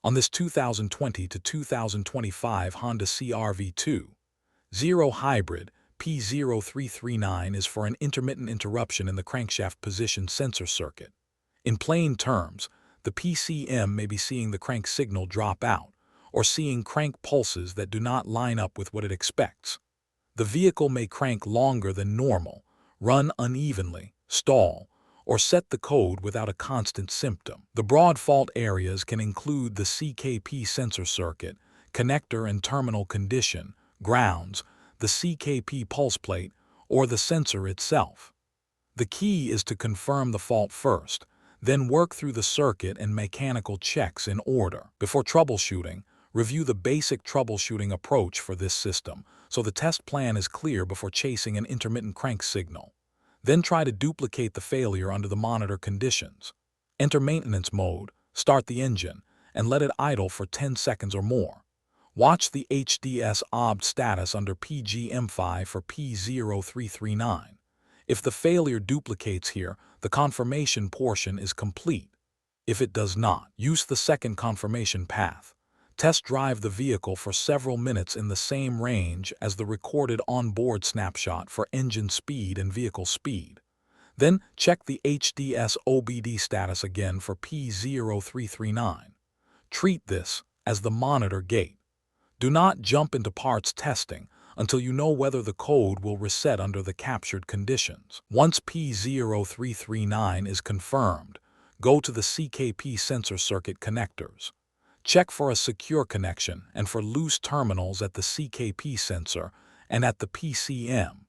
On this 2020 to 2025 Honda CR-V 2.0Hybrid, P0339 is for an intermittent interruption in the crankshaft position sensor circuit. In plain terms, the PCM may be seeing the crank signal drop out, or seeing crank pulses that do not line up with what it expects. The vehicle may crank longer than normal, run unevenly, stall, or set the code without a constant symptom. The broad fault areas can include the CKP sensor circuit, connector and terminal condition, grounds, the CKP pulse plate, or the sensor itself. The key is to confirm the fault first, then work through the circuit and mechanical checks in order. Before troubleshooting, review the basic troubleshooting approach for this system, so the test plan is clear before chasing an intermittent crank signal. Then try to duplicate the failure under the monitor conditions. Enter maintenance mode, start the engine, and let it idle for 10 seconds or more. Watch the HDS OBD status under PGM5 for P0339. If the failure duplicates here, the confirmation portion is complete. If it does not, use the second confirmation path. Test drive the vehicle for several minutes in the same range as the recorded onboard snapshot for engine speed and vehicle speed. Then check the HDS OBD status again for P0339. Treat this as the monitor gate. Do not jump into parts testing until you know whether the code will reset under the captured conditions. Once P0339 is confirmed, go to the CKP sensor circuit connectors. Check for a secure connection and for loose terminals at the CKP sensor and at the PCM.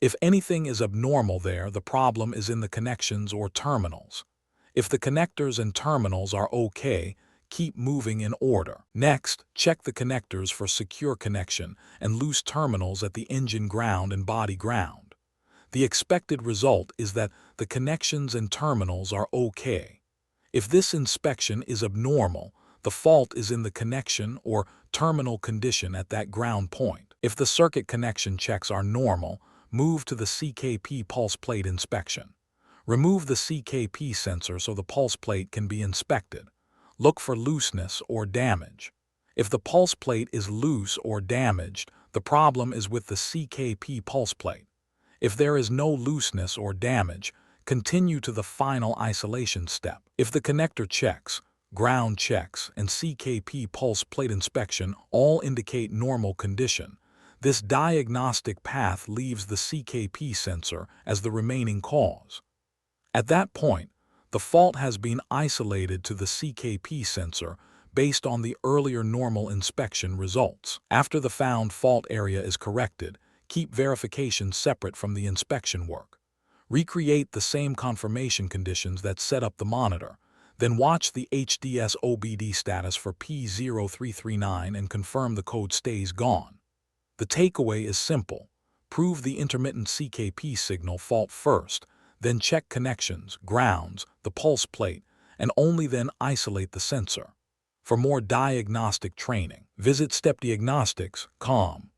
If anything is abnormal there, the problem is in the connections or terminals. If the connectors and terminals are okay, keep moving in order. Next, check the connectors for secure connection and loose terminals at the engine ground and body ground. The expected result is that the connections and terminals are okay. If this inspection is abnormal, the fault is in the connection or terminal condition at that ground point. If the circuit connection checks are normal, move to the CKP pulse plate inspection. Remove the CKP sensor so the pulse plate can be inspected. Look for looseness or damage. If the pulse plate is loose or damaged, the problem is with the CKP pulse plate. If there is no looseness or damage, continue to the final isolation step. If the connector checks, ground checks, and CKP pulse plate inspection all indicate normal condition, this diagnostic path leaves the CKP sensor as the remaining cause. At that point, the fault has been isolated to the CKP sensor based on the earlier normal inspection results. After the found fault area is corrected, keep verification separate from the inspection work. Recreate the same confirmation conditions that set up the monitor. Then watch the HDS OBD status for P0339 and confirm the code stays gone. The takeaway is simple. Prove the intermittent CKP signal fault first, then check connections, grounds, the pulse plate, and only then isolate the sensor. For more diagnostic training, visit stepdiagnostics.com.